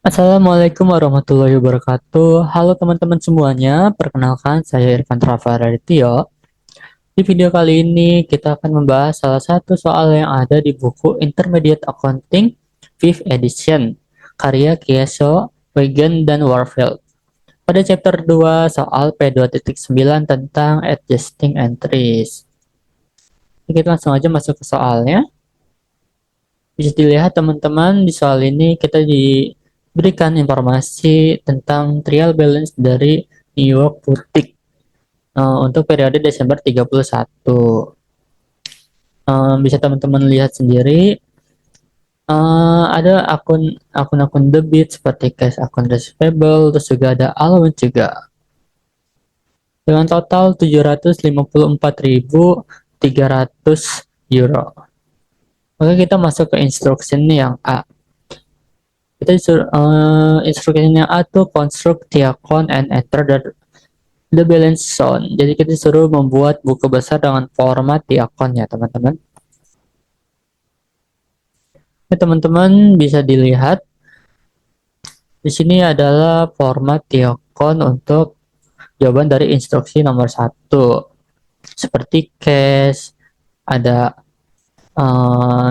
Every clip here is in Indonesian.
Assalamualaikum warahmatullahi wabarakatuh. Halo teman-teman semuanya, perkenalkan saya Irfan Rafa Radityo. Di video kali ini kita akan membahas salah satu soal yang ada di buku Intermediate Accounting 5th Edition, karya Kieso, Wigan, dan Warfield. Pada chapter 2 soal P2.9 tentang Adjusting Entries. Kita langsung aja masuk ke soalnya. Bisa dilihat teman-teman di soal ini kita diberikan informasi tentang trial balance dari New York Boutique untuk periode Desember 31. Bisa teman-teman lihat sendiri ada akun-akun debit seperti cash akun receivable, terus juga ada allowance juga. Dengan total 754.300 euro. Oke, kita masuk ke instruction yang A. Kita disuruh instruksinya A tuh construct the account and enter the balance zone. Jadi kita disuruh membuat buku besar dengan format di account ya teman-teman. Ini teman-teman bisa dilihat di sini adalah format di account untuk jawaban dari instruksi nomor 1. Seperti cash, ada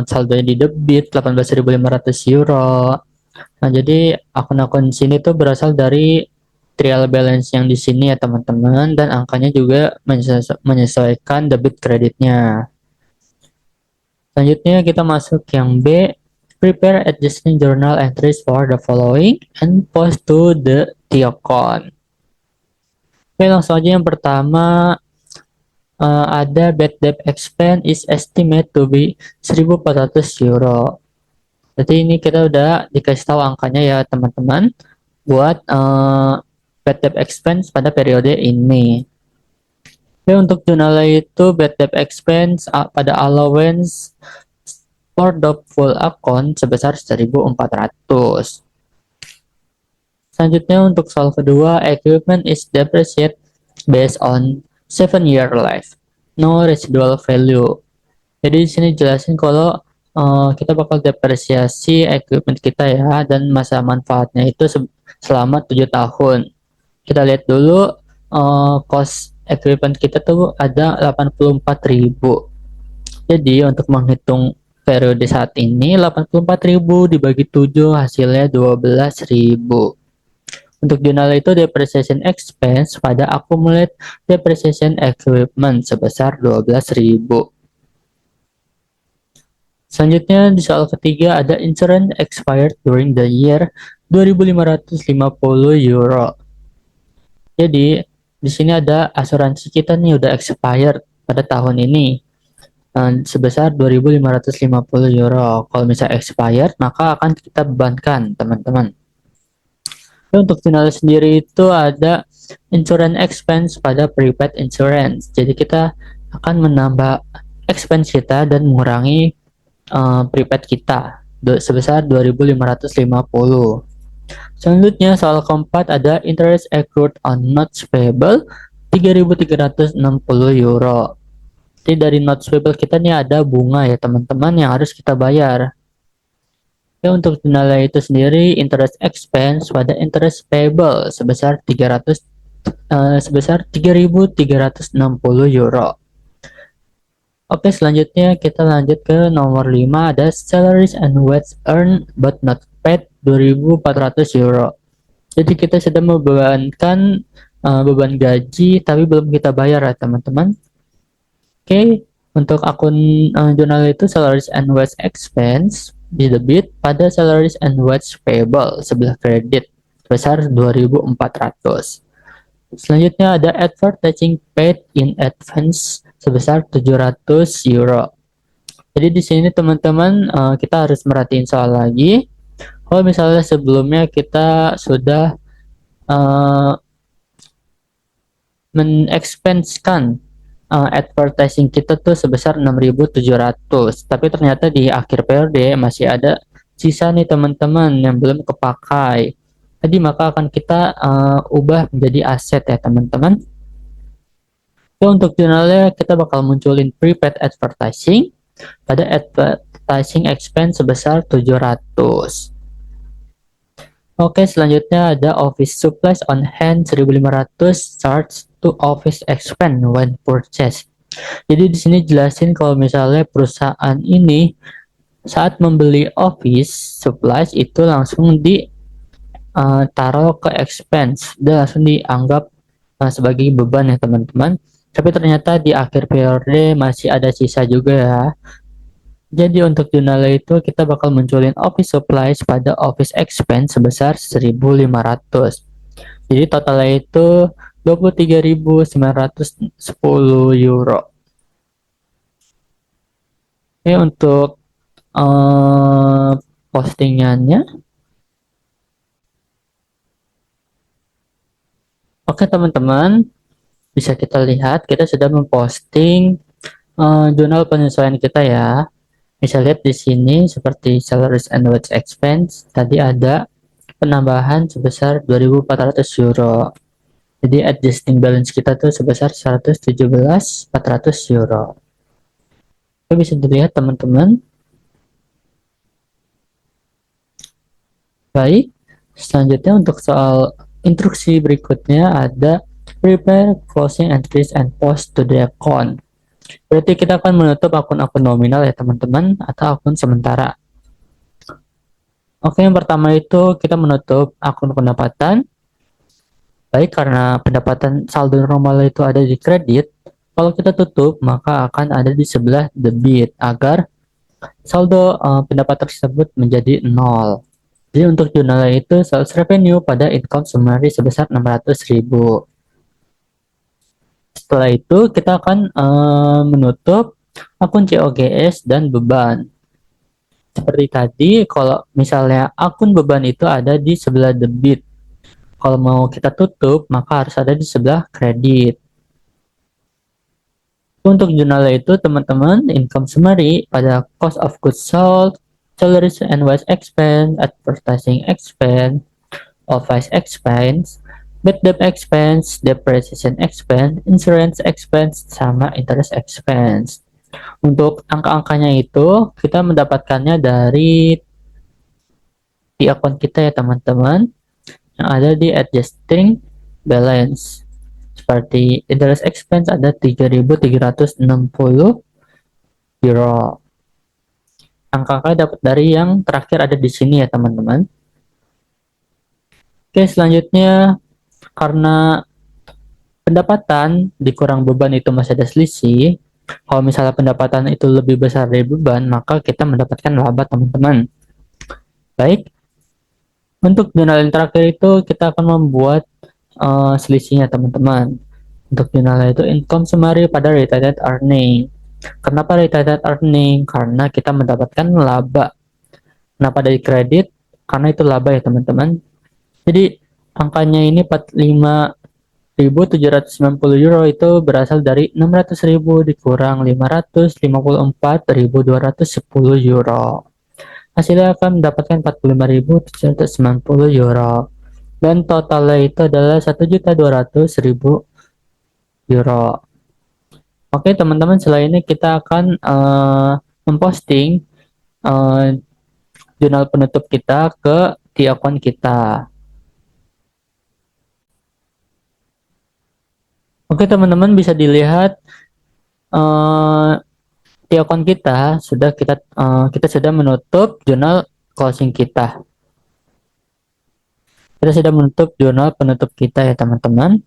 saldo di debit 18.500 euro. Nah, jadi akun-akun sini tuh berasal dari trial balance yang di sini ya teman-teman, dan angkanya juga menyesuaikan debit kreditnya. Selanjutnya kita masuk yang B, prepare adjusting journal entries for the following and post to the account. Oke, langsung aja yang pertama, ada bad debt expense is estimate to be 1.400 euro. Jadi ini kita udah dikasih tahu angkanya ya teman-teman buat bad debt expense pada periode ini. Oke, untuk jurnalnya itu bad debt expense pada allowance for the full account sebesar 1.400. Selanjutnya untuk soal kedua, equipment is depreciated based on 7-year life, no residual value. Jadi di sini jelasin kalau kita bakal depresiasi equipment kita ya, dan masa manfaatnya itu selama 7 tahun. Kita lihat dulu cost equipment kita tuh ada 84.000. Jadi untuk menghitung periode saat ini 84.000 dibagi 7 hasilnya 12.000. Untuk jurnal itu depreciation expense pada accumulate depreciation equipment sebesar 12.000. Selanjutnya di soal ketiga ada insurance expired during the year 2.550 euro. Jadi di sini ada asuransi kita nih udah expired pada tahun ini sebesar 2.550 euro. Kalau misalnya expired maka akan kita bebankan teman-teman. Untuk final sendiri itu ada insurance expense pada prepaid insurance. Jadi kita akan menambah expense kita dan mengurangi prepaid kita sebesar 2.550. Selanjutnya soal keempat ada interest accrued on notes payable 3.360 euro. Jadi dari notes payable kita nih ada bunga ya teman-teman yang harus kita bayar. Oke, untuk nilai itu sendiri interest expense pada interest payable sebesar 3.360 euro. Oke, selanjutnya kita lanjut ke nomor 5, ada salaries and wages earned but not paid 2.400 euro. Jadi kita sedang membebankan beban gaji tapi belum kita bayar ya teman-teman. Oke, untuk akun jurnal itu salaries and wages expense di debit pada salaries and wages payable sebelah kredit sebesar 2.400. Selanjutnya ada advertising paid in advance sebesar 700 euro. Jadi di sini teman-teman kita harus merhatiin soal lagi. Kalau misalnya sebelumnya kita sudah menexpensekan advertising kita tuh sebesar 6.700, tapi ternyata di akhir periode masih ada sisa nih teman-teman yang belum kepakai. Jadi maka akan kita ubah menjadi aset ya teman-teman. Untuk jurnalnya kita bakal munculin prepaid advertising pada advertising expense sebesar 700. Oke, selanjutnya ada office supplies on hand 1.500 charge to office expense when purchased. Jadi di sini jelasin kalau misalnya perusahaan ini saat membeli office supplies itu langsung taruh ke expense dan langsung dianggap sebagai beban ya teman-teman. Tapi ternyata di akhir periode masih ada sisa juga ya. Jadi untuk jurnal itu kita bakal munculin office supplies pada office expense sebesar 1.500. Jadi totalnya itu 23.910 euro. Oke, untuk postingannya. Oke teman-teman, bisa kita lihat kita sudah memposting jurnal penyesuaian kita ya. Bisa lihat di sini seperti salaries and wage expense tadi ada penambahan sebesar 2.400 euro. Jadi adjusting balance kita tuh sebesar 117.400 euro. Oke, bisa dilihat teman-teman. Baik, selanjutnya untuk soal instruksi berikutnya ada prepare closing entries and post to the account. Berarti kita akan menutup akun-akun nominal ya teman-teman atau akun sementara. Oke, yang pertama itu kita menutup akun pendapatan. Baik, karena pendapatan saldo normal itu ada di kredit, kalau kita tutup maka akan ada di sebelah debit agar saldo pendapatan tersebut menjadi nol. Jadi untuk jurnalnya itu sales revenue pada income summary sebesar 600.000. Setelah itu kita akan menutup akun COGS dan beban. Seperti tadi, kalau misalnya akun beban itu ada di sebelah debit. Kalau mau kita tutup, maka harus ada di sebelah kredit. Untuk jurnal itu, teman-teman, income summary pada cost of goods sold, salaries and wage expense, advertising expense, office expense, bad debt expense, depreciation expense, insurance expense, sama interest expense. Untuk angka-angkanya itu, kita mendapatkannya dari di akun kita ya teman-teman, yang ada di adjusting balance. Seperti interest expense ada 3.360 euro. Angka-angka dapat dari yang terakhir ada di sini ya teman-teman. Oke, selanjutnya karena pendapatan dikurang beban itu masih ada selisih. Kalau misalnya pendapatan itu lebih besar dari beban, maka kita mendapatkan laba teman-teman. Baik, untuk jurnal yang terakhir itu kita akan membuat selisihnya teman-teman. Untuk jurnalnya itu income summary pada retained earning. Kenapa retained earning? Karena kita mendapatkan laba. Kenapa dari kredit? Karena itu laba ya teman-teman. Jadi angkanya ini 45.790 euro itu berasal dari 600.000 dikurang 554.210 euro. Hasilnya akan mendapatkan 45.790 euro. Dan totalnya itu adalah 1.200.000 euro. Oke teman-teman, setelah ini kita akan memposting jurnal penutup kita ke di akun kita. Oke teman-teman, bisa dilihat di akun kita sudah kita sudah menutup jurnal closing kita. Kita sudah menutup jurnal penutup kita ya teman-teman.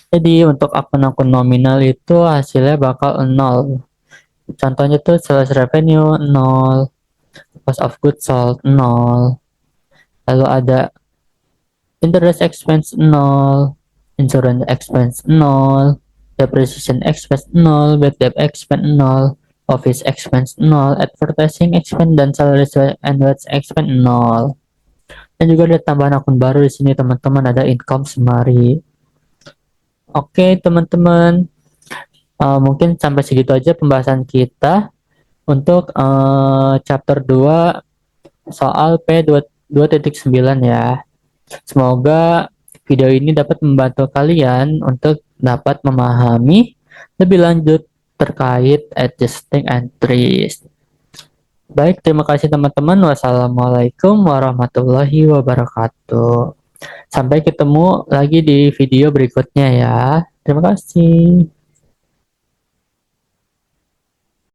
Jadi untuk akun-akun nominal itu hasilnya bakal 0. Contohnya tuh sales revenue 0, cost of goods sold 0, lalu ada interest expense 0, insurance expense 0, depreciation expense 0, bad debt expense 0, office expense 0, advertising expense dan salaries and wage expense 0. Dan juga ada tambahan akun baru di sini teman-teman, ada income summary. Oke teman-teman, mungkin sampai segitu aja pembahasan kita untuk chapter 2 soal P2.9 ya. Semoga video ini dapat membantu kalian untuk dapat memahami lebih lanjut terkait adjusting entries. Baik, terima kasih teman-teman. Wassalamualaikum warahmatullahi wabarakatuh. Sampai ketemu lagi di video berikutnya ya. Terima kasih.